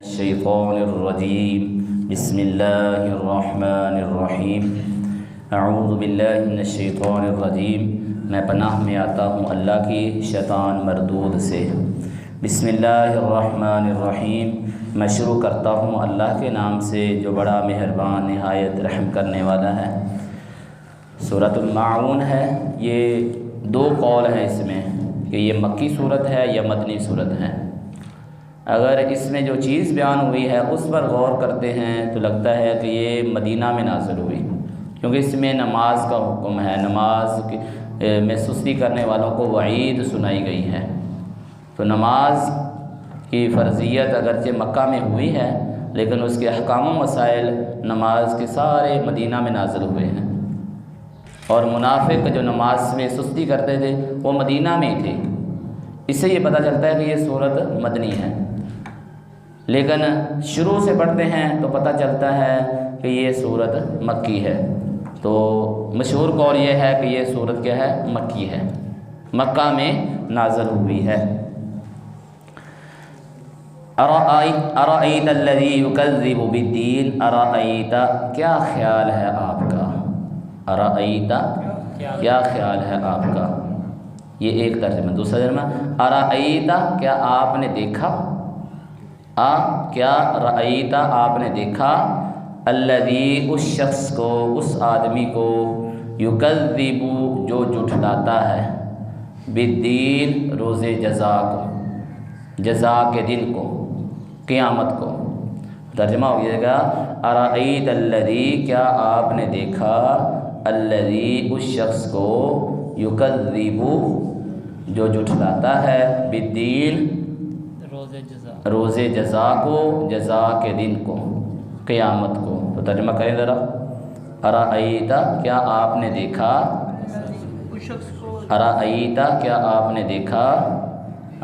الشیطان الرجیم بسم اللہ الرحمن الرحیم اعوذ باللہ من الشیطان الرجیم میں پناہ میں آتا ہوں اللہ کی شیطان مردود سے۔ بسم اللہ الرحمن الرحیم میں شروع کرتا ہوں اللہ کے نام سے جو بڑا مہربان نہایت رحم کرنے والا ہے۔ سورۃ الماعون ہے، یہ دو قول ہیں اس میں کہ یہ مکی صورت ہے یا مدنی صورت ہے۔ اگر اس میں جو چیز بیان ہوئی ہے اس پر غور کرتے ہیں تو لگتا ہے کہ یہ مدینہ میں نازل ہوئی، کیونکہ اس میں نماز کا حکم ہے، نماز میں سستی کرنے والوں کو وعید سنائی گئی ہے۔ تو نماز کی فرضیت اگرچہ مکہ میں ہوئی ہے لیکن اس کے احکام و مسائل نماز کے سارے مدینہ میں نازل ہوئے ہیں، اور منافق جو نماز میں سستی کرتے تھے وہ مدینہ میں ہی تھے۔ اس سے یہ پتہ چلتا ہے کہ یہ صورت مدنی ہے، لیکن شروع سے پڑھتے ہیں تو پتہ چلتا ہے کہ یہ صورت مکی ہے۔ تو مشہور قول یہ ہے کہ یہ صورت کیا ہے؟ مکی ہے، مکہ میں نازل ہوئی ہے۔ ارأیت الذی یکذب بالدین، ارأیت کیا خیال ہے آپ کا، ارأیت کیا خیال ہے آپ کا، یہ ایک ترجمہ۔ دوسرا ترجمہ ارأیت کیا آپ نے دیکھا، کیا رأیت آپ نے دیکھا، الذی اس شخص کو، اس آدمی کو، یکذب جو جھٹلاتا ہے، بالدین روز جزا کو، جزا کے دن کو، قیامت کو۔ ترجمہ ہو جائے گا ارأیت الذی کیا آپ نے دیکھا، الذی اس شخص کو، یکذب جو جھٹلاتا ہے، بالدین روز جزا کو، جزا کے دن کو، قیامت کو۔ تو ترجمہ کریں ذرا، ارأیت کیا آپ نے دیکھا، ارأیت کیا آپ نے دیکھا،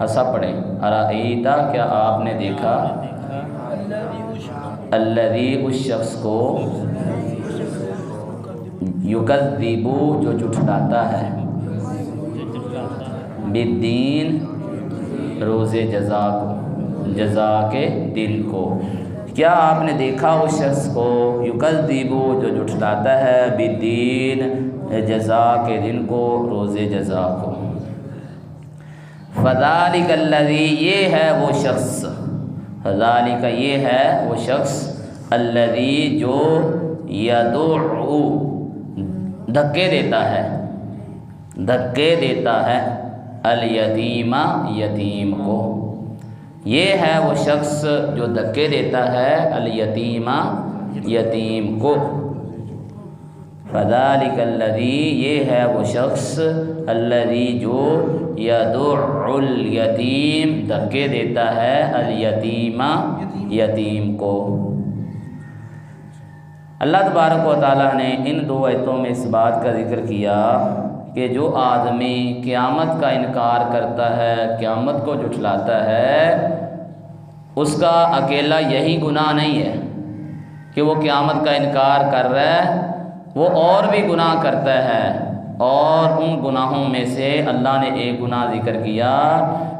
سب پڑھیں، ارأیت کیا آپ نے دیکھا، الذی اس شخص کو، یکذب جو جھٹلاتا ہے، بالدین روز جزا کو، جزا کے دن کو۔ کیا آپ نے دیکھا اس شخص کو، یکذب جو جھٹلاتا ہے، بالدین جزا کے دن کو، روز جزا کو۔ فذلک الذی یہ ہے وہ شخص، فذلک یہ ہے وہ شخص، الذی جو یدعو دھکے دیتا ہے، دھکے دیتا ہے، الیتیم یتیم کو۔ یہ ہے وہ شخص جو دھکے دیتا ہے الیتیم یتیم کو۔ فذلک الذی یہ ہے وہ شخص، الذی جو یدعو الیتیم دھکے دیتا ہے، الیتیم یتیم کو۔ اللہ تبارک و تعالیٰ نے ان دو آیتوں میں اس بات کا ذکر کیا کہ جو آدمی قیامت کا انکار کرتا ہے، قیامت کو جھٹلاتا ہے، اس کا اکیلا یہی گناہ نہیں ہے کہ وہ قیامت کا انکار کر رہا ہے، وہ اور بھی گناہ کرتا ہے، اور ان گناہوں میں سے اللہ نے ایک گناہ ذکر کیا،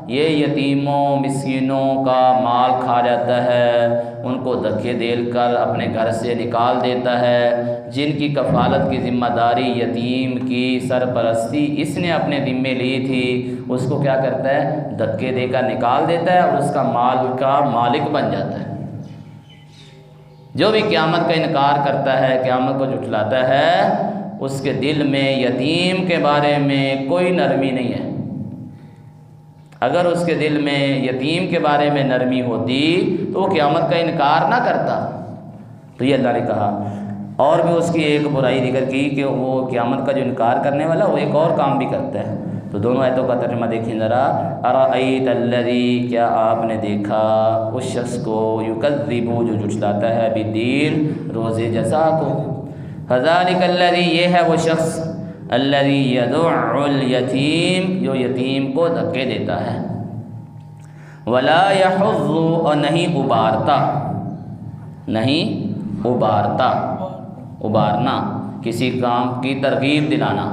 یہ یتیموں مسکینوں کا مال کھا جاتا ہے، ان کو دھکے دے کر اپنے گھر سے نکال دیتا ہے، جن کی کفالت کی ذمہ داری، یتیم کی سرپرستی اس نے اپنے ذمے لی تھی، اس کو کیا کرتا ہے؟ دھکے دے کر نکال دیتا ہے اور اس کا مال کا مالک بن جاتا ہے۔ جو بھی قیامت کا انکار کرتا ہے، قیامت کو جھٹلاتا ہے، اس کے دل میں یتیم کے بارے میں کوئی نرمی نہیں ہے۔ اگر اس کے دل میں یتیم کے بارے میں نرمی ہوتی تو وہ قیامت کا انکار نہ کرتا۔ تو یہ اللہ نے کہا، اور بھی اس کی ایک برائی ذکر کی کہ وہ قیامت کا جو انکار کرنے والا وہ ایک اور کام بھی کرتا ہے۔ تو دونوں آیتوں کا ترجمہ دیکھیں ذرا، ارأیت الذی کیا آپ نے دیکھا اس شخص کو، یکذب جو جھٹلاتا ہے، بالدین روز جزا کو۔ فذلک الذی یہ ہے وہ شخص، الذی یدعو الیتیم جو یتیم کو دھکے دیتا ہے، ولا یحض اور نہیں ابارتا، نہیں ابارتا، ابارنا کسی کام کی ترغیب دلانا،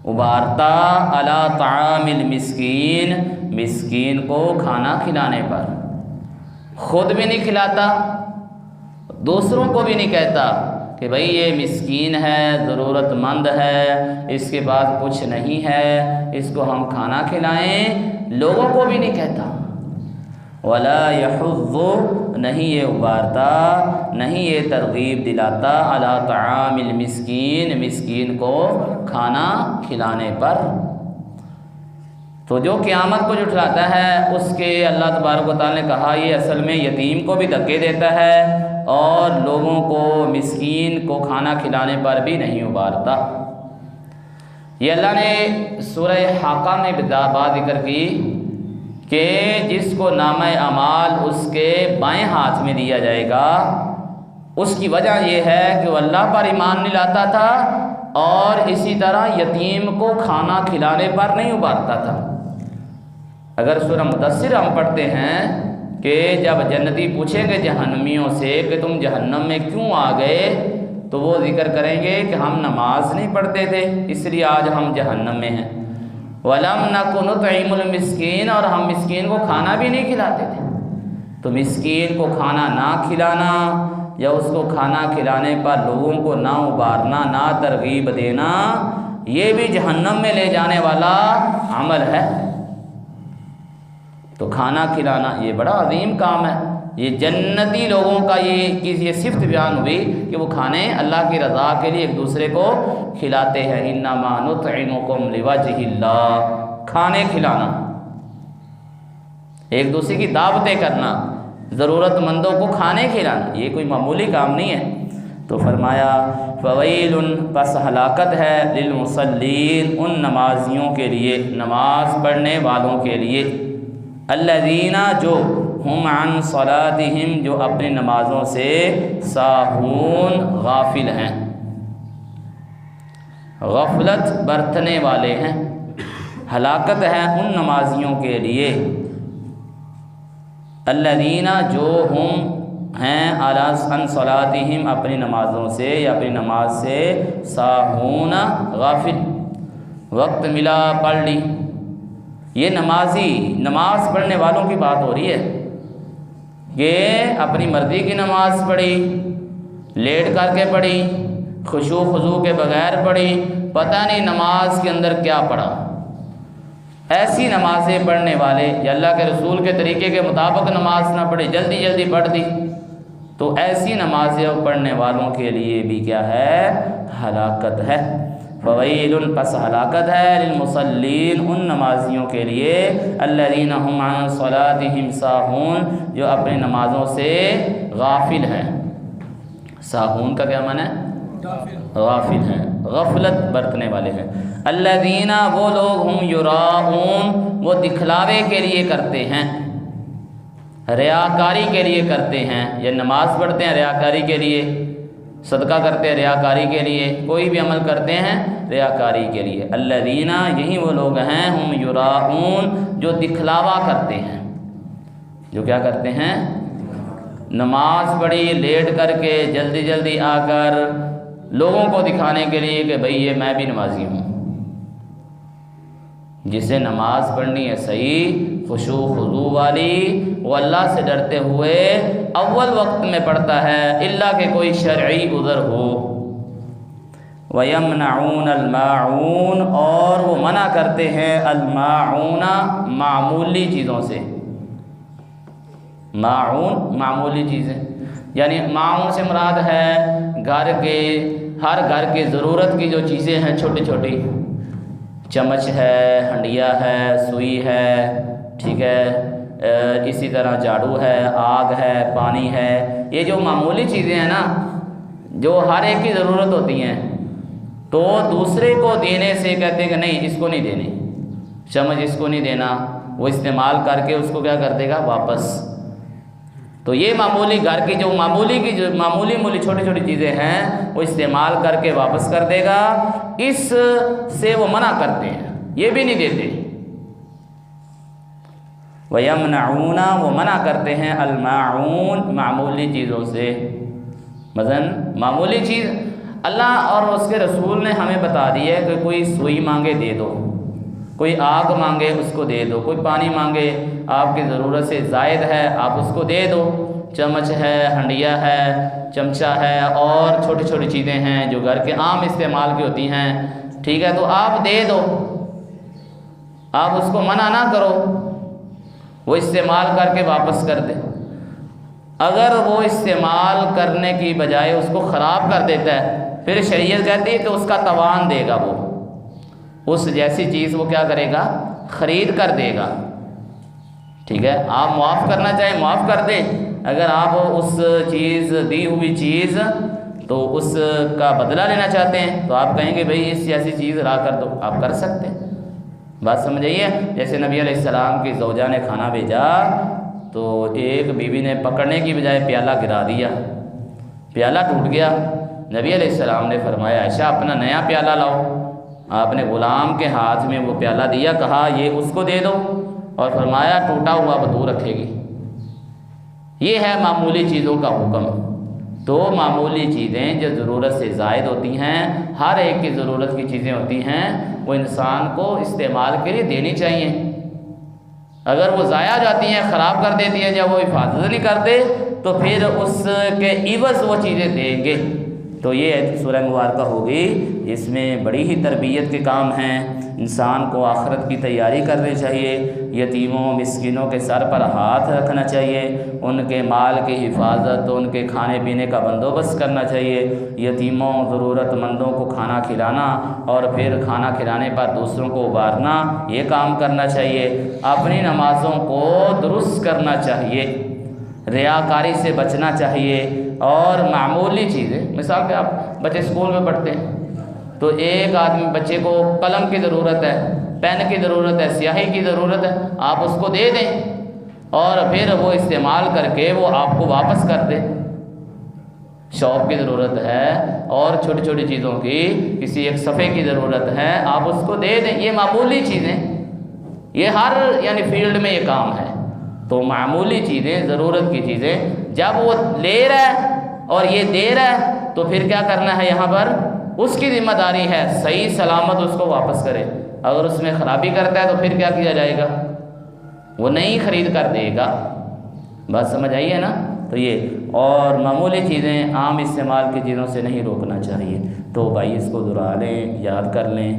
ابارتا علی طعام المسکین مسکین کو کھانا کھلانے پر، خود بھی نہیں کھلاتا، دوسروں کو بھی نہیں کہتا کہ بھئی یہ مسکین ہے، ضرورت مند ہے، اس کے پاس کچھ نہیں ہے، اس کو ہم کھانا کھلائیں، لوگوں کو بھی نہیں کہتا۔ ولا یحض، نہیں یہ ابارتا، نہیں یہ ترغیب دلاتا، علی طعام المسکین، مسکین کو کھانا کھلانے پر۔ تو جو قیامت کو جھٹلاتا ہے اس کے اللہ تبارک و تعالیٰ نے کہا یہ اصل میں یتیم کو بھی دھکے دیتا ہے اور لوگوں کو، مسکین کو کھانا کھلانے پر بھی نہیں ابارتا۔ یہ اللہ نے سورہ حاقہ میں بات ذکر کی کہ جس کو نامہ اعمال اس کے بائیں ہاتھ میں دیا جائے گا، اس کی وجہ یہ ہے کہ وہ اللہ پر ایمان نہیں لاتا تھا اور اسی طرح یتیم کو کھانا کھلانے پر نہیں ابارتا تھا۔ اگر سورہ مدثر ہم پڑھتے ہیں کہ جب جنتی پوچھیں گے جہنمیوں سے کہ تم جہنم میں کیوں آ گئے، تو وہ ذکر کریں گے کہ ہم نماز نہیں پڑھتے تھے اس لیے آج ہم جہنم میں ہیں۔ وَلَمْ نَكُ نُطْعِمُ الْمِسْكِينَ، اور ہم مسکین کو کھانا بھی نہیں کھلاتے تھے۔ تو مسکین کو کھانا نہ کھلانا یا اس کو کھانا کھلانے پر لوگوں کو نہ ابارنا، نہ ترغیب دینا، یہ بھی جہنم میں لے جانے والا عمل ہے۔ تو کھانا کھلانا یہ بڑا عظیم کام ہے۔ یہ جنتی لوگوں کا یہ صفت بیان ہوئی کہ وہ کھانے اللہ کی رضا کے لیے ایک دوسرے کو کھلاتے ہیں۔ انما نطعمکم لوجہ اللہ، کھانے کھلانا، ایک دوسرے کی دعوتیں کرنا، ضرورت مندوں کو کھانے کھلانا، یہ کوئی معمولی کام نہیں ہے۔ تو فرمایا فویل، پس ہلاکت ہے، للمصلین، ان نمازیوں کے لیے، نماز پڑھنے والوں کے لیے، الذین، جو ہم عن صلاتہم، جو اپنی نمازوں سے ساہون، غافل ہیں، غفلت برتنے والے ہیں۔ ہلاکت ہے ان نمازیوں کے لیے، الذین، جو ہم ہیں، عن صلاتہم، اپنی نمازوں سے یا اپنی نماز سے، ساہون، غافل، وقت ملا پڑھ لی۔ یہ نمازی، نماز پڑھنے والوں کی بات ہو رہی ہے کہ اپنی مرضی کی نماز پڑھی، لیٹ کر کے پڑھی، خشوع خضوع کے بغیر پڑھی، پتہ نہیں نماز کے اندر کیا پڑھا۔ ایسی نمازیں پڑھنے والے، یا اللہ کے رسول کے طریقے کے مطابق نماز نہ پڑھی، جلدی جلدی پڑھ دی، تو ایسی نمازیں پڑھنے والوں کے لیے بھی کیا ہے؟ ہلاکت ہے۔ فویل، پس ہلاکت ہے، للمصلین، ان نمازیوں کے لیے، الذین هم عن صلاتہم ساہون، جو اپنی نمازوں سے غافل ہیں۔ ساہون کا کیا معنی ہے؟ غافل ہیں، غفلت برتنے والے ہیں۔ الذین، وہ لوگ، ہم یراؤون، وہ دکھلاوے کے لیے کرتے ہیں، ریاکاری کے لیے کرتے ہیں۔ یہ نماز پڑھتے ہیں ریاکاری کے لیے، صدقہ کرتے ہیں ریاکاری کے لیے، کوئی بھی عمل کرتے ہیں ریاکاری کے لیے۔ الذین، یہی وہ لوگ ہیں، ہم یراؤون، جو دکھلاوا کرتے ہیں، جو کیا کرتے ہیں؟ نماز پڑھی لیٹ کر کے، جلدی جلدی آ کر لوگوں کو دکھانے کے لیے کہ بھئی یہ میں بھی نمازی ہوں۔ جسے نماز پڑھنی ہے صحیح، خشوع خضوع والی، وہ اللہ سے ڈرتے ہوئے اول وقت میں پڑھتا ہے، الا کہ کوئی شرعی عذر ہو۔ وَيَمْنَعُونَ الْمَاعُونَ، اور وہ منع کرتے ہیں، الماعون، معمولی چیزوں سے۔ ماعون معمولی چیزیں، یعنی معاون سے مراد ہے گھر کے، ہر گھر کی ضرورت کی جو چیزیں ہیں، چھوٹی چھوٹی، چمچ ہے، ہنڈیا ہے، سوئی ہے، ٹھیک ہے، اسی طرح جھاڑو ہے، آگ ہے، پانی ہے، یہ جو معمولی چیزیں ہیں نا، جو ہر ایک کی ضرورت ہوتی ہیں، تو دوسرے کو دینے سے کہتے ہیں کہ نہیں اس کو نہیں دینی، چمچ اس کو نہیں دینا، وہ استعمال کر کے اس کو کیا کر دے گا؟ واپس۔ تو یہ معمولی گھر کی جو معمولی چھوٹی چھوٹی چیزیں ہیں، وہ استعمال کر کے واپس کر دے گا، اس سے وہ منع کرتے ہیں، یہ بھی نہیں دیتے۔ وَيَمْنَعُونَ، وہ منع کرتے ہیں، الماعون، معمولی چیزوں سے۔ مثلاً معمولی چیز، اللہ اور اس کے رسول نے ہمیں بتا دی ہے کہ کوئی سوئی مانگے دے دو، کوئی آگ مانگے اس کو دے دو، کوئی پانی مانگے آپ کی ضرورت سے زائد ہے آپ اس کو دے دو، چمچ ہے، ہنڈیا ہے، چمچہ ہے اور چھوٹی چھوٹی چیزیں ہیں جو گھر کے عام استعمال کی ہوتی ہیں، ٹھیک ہے، تو آپ دے دو، آپ اس کو منع نہ کرو، وہ استعمال کر کے واپس کر دے۔ اگر وہ استعمال کرنے کی بجائے اس کو خراب کر دیتا ہے، پھر شریعت کہتی ہے کہ اس کا تاوان دے گا، وہ اس جیسی چیز وہ کیا کرے گا، خرید کر دے گا، ٹھیک ہے۔ آپ معاف کرنا چاہیں معاف کر دیں، اگر آپ اس چیز دی ہوئی چیز تو اس کا بدلہ لینا چاہتے ہیں تو آپ کہیں گے بھئی اس جیسی چیز لا کر دو، آپ کر سکتے ہیں، بات سمجھائیے۔ جیسے نبی علیہ السلام کی زوجہ نے کھانا بھیجا تو ایک بیوی نے پکڑنے کی بجائے پیالہ گرا دیا، پیالہ ٹوٹ گیا، نبی علیہ السلام نے فرمایا عائشہ اپنا نیا پیالہ لاؤ، آپ نے غلام کے ہاتھ میں وہ پیالہ دیا، کہا یہ اس کو دے دو، اور فرمایا ٹوٹا ہوا بدو رکھے گی۔ یہ ہے معمولی چیزوں کا حکم۔ تو معمولی چیزیں جو ضرورت سے زائد ہوتی ہیں، ہر ایک کی ضرورت کی چیزیں ہوتی ہیں، وہ انسان کو استعمال کے لیے دینی چاہیے۔ اگر وہ ضائع جاتی ہیں، خراب کر دیتی ہیں یا وہ حفاظت نہیں کرتے تو پھر اس کے عوض وہ چیزیں دیں گے۔ تو یہ سورہ مبارکہ ہوگی، اس میں بڑی ہی تربیت کے کام ہیں، انسان کو آخرت کی تیاری کرنی چاہیے، یتیموں مسکینوں کے سر پر ہاتھ رکھنا چاہیے، ان کے مال کی حفاظت، ان کے کھانے پینے کا بندوبست کرنا چاہیے، یتیموں ضرورت مندوں کو کھانا کھلانا اور پھر کھانا کھلانے پر دوسروں کو ابھارنا، یہ کام کرنا چاہیے، اپنی نمازوں کو درست کرنا چاہیے، ریاکاری سے بچنا چاہیے، اور معمولی چیزیں، مثال کہ آپ بچے اسکول میں پڑھتے ہیں تو ایک آدمی بچے کو قلم کی ضرورت ہے، پین کی ضرورت ہے، سیاہی کی ضرورت ہے، آپ اس کو دے دیں اور پھر وہ استعمال کر کے وہ آپ کو واپس کر دے۔ شاپ کی ضرورت ہے اور چھوٹی چھوٹی چیزوں کی، کسی ایک صفحے کی ضرورت ہے، آپ اس کو دے دیں، یہ معمولی چیزیں، یہ ہر یعنی فیلڈ میں یہ کام ہے۔ تو معمولی چیزیں، ضرورت کی چیزیں جب وہ لے رہا ہے اور یہ دے رہا ہے تو پھر کیا کرنا ہے، یہاں پر اس کی ذمہ داری ہے صحیح سلامت اس کو واپس کرے۔ اگر اس میں خرابی کرتا ہے تو پھر کیا کیا جائے گا، وہ نہیں خرید کر دے گا، بات سمجھ آئی ہے نا۔ تو یہ اور معمولی چیزیں عام استعمال کی چیزوں سے نہیں روکنا چاہیے۔ تو بھائی اس کو دہرا لیں، یاد کر لیں۔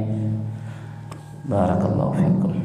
بارک اللہ فیکم۔